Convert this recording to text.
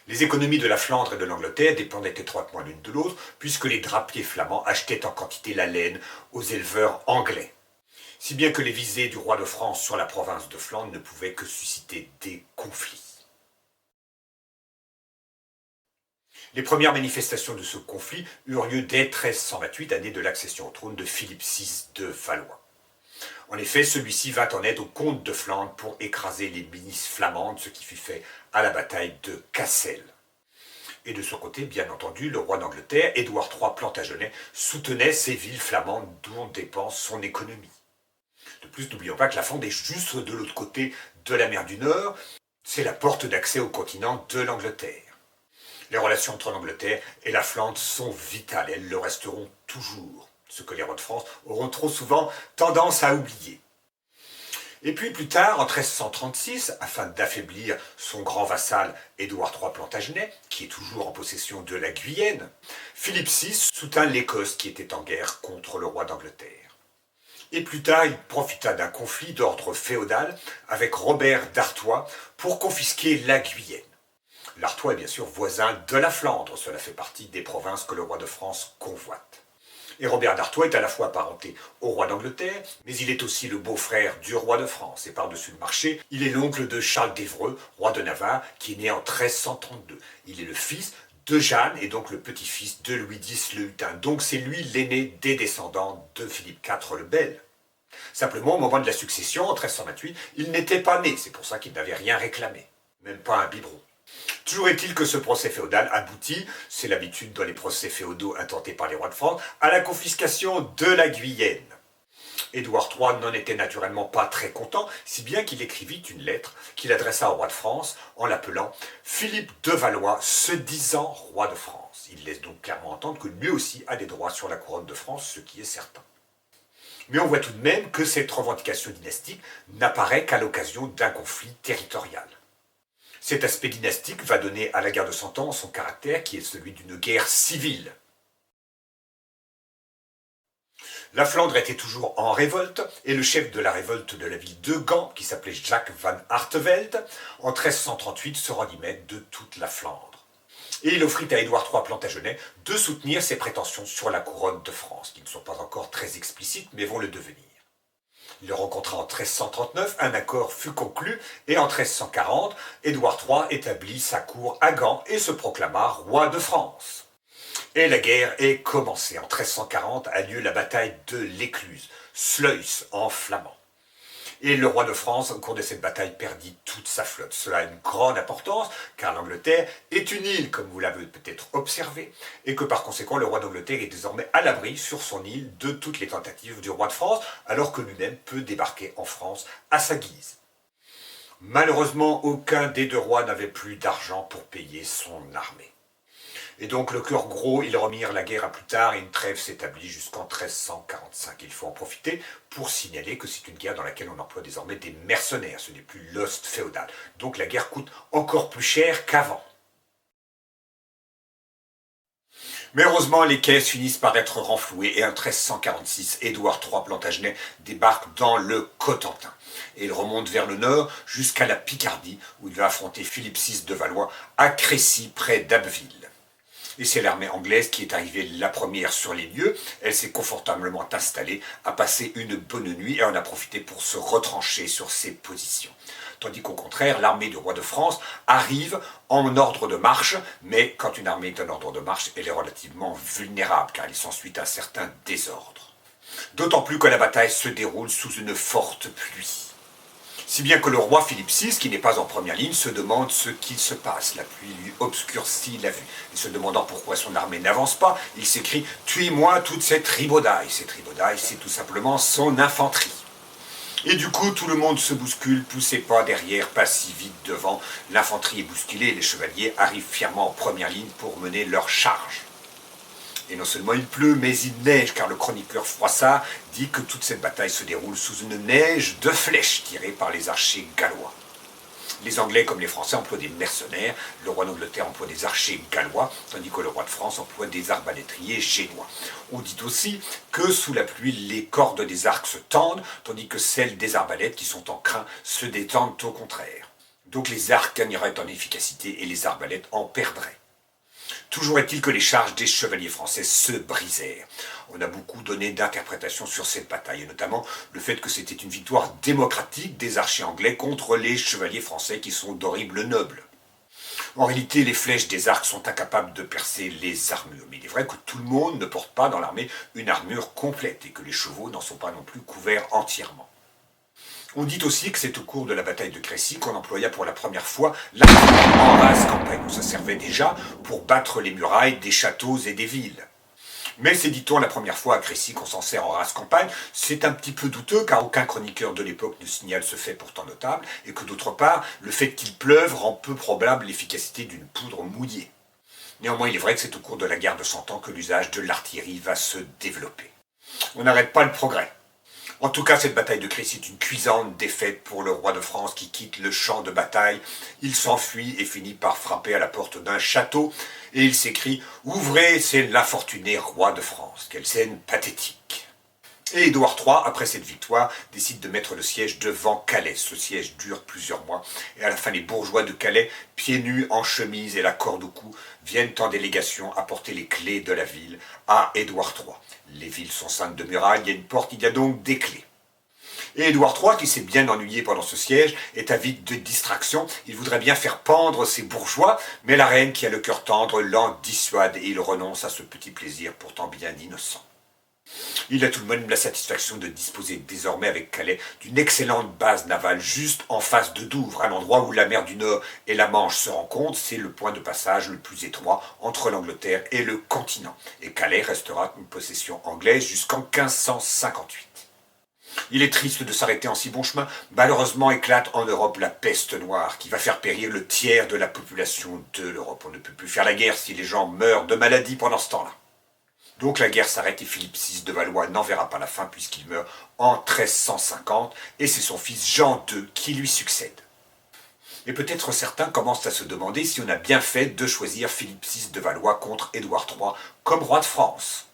Les économies de la Flandre et de l'Angleterre dépendaient étroitement l'une de l'autre, puisque les drapiers flamands achetaient en quantité la laine aux éleveurs anglais. Si bien que les visées du roi de France sur la province de Flandre ne pouvaient que susciter des conflits. Les premières manifestations de ce conflit eurent lieu dès 1328, année de l'accession au trône de Philippe VI de Valois. En effet, celui-ci vint en aide au comte de Flandre pour écraser les milices flamandes, ce qui fut fait à la bataille de Cassel. Et de son côté, bien entendu, le roi d'Angleterre, Édouard III Plantagenet, soutenait ces villes flamandes dont dépend son économie. De plus, n'oublions pas que la Flandre est juste de l'autre côté de la mer du Nord, c'est la porte d'accès au continent de l'Angleterre. Les relations entre l'Angleterre et la Flandre sont vitales, elles le resteront toujours, ce que les rois de France auront trop souvent tendance à oublier. Et puis plus tard, en 1336, afin d'affaiblir son grand vassal Édouard III Plantagenet, qui est toujours en possession de la Guyenne, Philippe VI soutint l'Écosse qui était en guerre contre le roi d'Angleterre. Et plus tard, il profita d'un conflit d'ordre féodal avec Robert d'Artois pour confisquer la Guyenne. L'Artois est bien sûr voisin de la Flandre, cela fait partie des provinces que le roi de France convoite. Et Robert d'Artois est à la fois apparenté au roi d'Angleterre, mais il est aussi le beau-frère du roi de France. Et par-dessus le marché, il est l'oncle de Charles d'Évreux, roi de Navarre, qui est né en 1332. Il est le fils de Jeanne et donc le petit-fils de Louis X le Hutin. Donc c'est lui l'aîné des descendants de Philippe IV le Bel. Simplement, au moment de la succession, en 1328, il n'était pas né, c'est pour ça qu'il n'avait rien réclamé, même pas un biberon. Toujours est-il que ce procès féodal aboutit, c'est l'habitude dans les procès féodaux intentés par les rois de France, à la confiscation de la Guyenne. Édouard III n'en était naturellement pas très content, si bien qu'il écrivit une lettre qu'il adressa au roi de France en l'appelant Philippe de Valois, se disant roi de France. Il laisse donc clairement entendre que lui aussi a des droits sur la couronne de France, ce qui est certain. Mais on voit tout de même que cette revendication dynastique n'apparaît qu'à l'occasion d'un conflit territorial. Cet aspect dynastique va donner à la guerre de Cent Ans son caractère qui est celui d'une guerre civile. La Flandre était toujours en révolte et le chef de la révolte de la ville de Gand, qui s'appelait Jacques van Artevelde, en 1338 se rendit maître de toute la Flandre. Et il offrit à Édouard III Plantagenet de soutenir ses prétentions sur la couronne de France, qui ne sont pas encore très explicites mais vont le devenir. Il le rencontra en 1339, un accord fut conclu, et en 1340, Édouard III établit sa cour à Gand et se proclama roi de France. Et la guerre est commencée. En 1340 a lieu la bataille de l'Écluse, Sluis en flamand. Et le roi de France, au cours de cette bataille, perdit toute sa flotte. Cela a une grande importance, car l'Angleterre est une île, comme vous l'avez peut-être observé, et que par conséquent, le roi d'Angleterre est désormais à l'abri sur son île de toutes les tentatives du roi de France, alors que lui-même peut débarquer en France à sa guise. Malheureusement, aucun des deux rois n'avait plus d'argent pour payer son armée. Et donc le cœur gros, ils remirent la guerre à plus tard et une trêve s'établit jusqu'en 1345. Il faut en profiter pour signaler que c'est une guerre dans laquelle on emploie désormais des mercenaires, ce n'est plus l'ost féodal. Donc la guerre coûte encore plus cher qu'avant. Mais heureusement, les caisses finissent par être renflouées et en 1346, Édouard III Plantagenet débarque dans le Cotentin. Et il remonte vers le nord jusqu'à la Picardie où il va affronter Philippe VI de Valois à Crécy près d'Abbeville. Et c'est l'armée anglaise qui est arrivée la première sur les lieux. Elle s'est confortablement installée, a passé une bonne nuit et en a profité pour se retrancher sur ses positions. Tandis qu'au contraire, l'armée du roi de France arrive en ordre de marche, mais quand une armée est en ordre de marche, elle est relativement vulnérable, car il s'ensuit un certain désordre. D'autant plus que la bataille se déroule sous une forte pluie. Si bien que le roi Philippe VI, qui n'est pas en première ligne, se demande ce qu'il se passe. La pluie lui obscurcit la vue. Et se demandant pourquoi son armée n'avance pas, il s'écrie « Tuez-moi toute cette ribaudaille ». Cette ribaudaille, c'est tout simplement son infanterie. Et du coup, tout le monde se bouscule, poussez pas derrière, pas si vite devant. L'infanterie est bousculée et les chevaliers arrivent fièrement en première ligne pour mener leur charge. Et non seulement il pleut, mais il neige, car le chroniqueur Froissart dit que toute cette bataille se déroule sous une neige de flèches tirées par les archers gallois. Les Anglais comme les Français emploient des mercenaires, le roi d'Angleterre emploie des archers gallois, tandis que le roi de France emploie des arbalétriers génois. On dit aussi que sous la pluie, les cordes des arcs se tendent, tandis que celles des arbalètes qui sont en crin se détendent au contraire. Donc les arcs gagneraient en efficacité et les arbalètes en perdraient. Toujours est-il que les charges des chevaliers français se brisèrent. On a beaucoup donné d'interprétations sur cette bataille, et notamment le fait que c'était une victoire démocratique des archers anglais contre les chevaliers français qui sont d'horribles nobles. En réalité, les flèches des arcs sont incapables de percer les armures, mais il est vrai que tout le monde ne porte pas dans l'armée une armure complète et que les chevaux n'en sont pas non plus couverts entièrement. On dit aussi que c'est au cours de la bataille de Crécy qu'on employa pour la première fois l'artillerie en rase campagne. Ça servait déjà pour battre les murailles des châteaux et des villes. Mais c'est, dit-on, la première fois à Crécy qu'on s'en sert en rase campagne. C'est un petit peu douteux car aucun chroniqueur de l'époque ne signale ce fait pourtant notable et que d'autre part, le fait qu'il pleuve rend peu probable l'efficacité d'une poudre mouillée. Néanmoins, il est vrai que c'est au cours de la guerre de 100 ans que l'usage de l'artillerie va se développer. On n'arrête pas le progrès. En tout cas, cette bataille de Crécy est une cuisante défaite pour le roi de France qui quitte le champ de bataille. Il s'enfuit et finit par frapper à la porte d'un château et il s'écrie « Ouvrez, c'est l'infortuné roi de France ». Quelle scène pathétique. Et Édouard III, après cette victoire, décide de mettre le siège devant Calais. Ce siège dure plusieurs mois et à la fin, les bourgeois de Calais, pieds nus, en chemise et la corde au cou, viennent en délégation apporter les clés de la ville à Édouard III. Les villes sont ceintes de murailles, il y a une porte, il y a donc des clés. Et Édouard III, qui s'est bien ennuyé pendant ce siège, est avide de distraction. Il voudrait bien faire pendre ses bourgeois, mais la reine, qui a le cœur tendre, l'en dissuade et il renonce à ce petit plaisir pourtant bien innocent. Il a tout de même la satisfaction de disposer désormais avec Calais d'une excellente base navale juste en face de Douvres, un endroit où la mer du Nord et la Manche se rencontrent. C'est le point de passage le plus étroit entre l'Angleterre et le continent. Et Calais restera une possession anglaise jusqu'en 1558. Il est triste de s'arrêter en si bon chemin. Malheureusement éclate en Europe la peste noire qui va faire périr le tiers de la population de l'Europe. On ne peut plus faire la guerre si les gens meurent de maladie pendant ce temps-là. Donc la guerre s'arrête et Philippe VI de Valois n'en verra pas la fin puisqu'il meurt en 1350 et c'est son fils Jean II qui lui succède. Et peut-être certains commencent à se demander si on a bien fait de choisir Philippe VI de Valois contre Édouard III comme roi de France.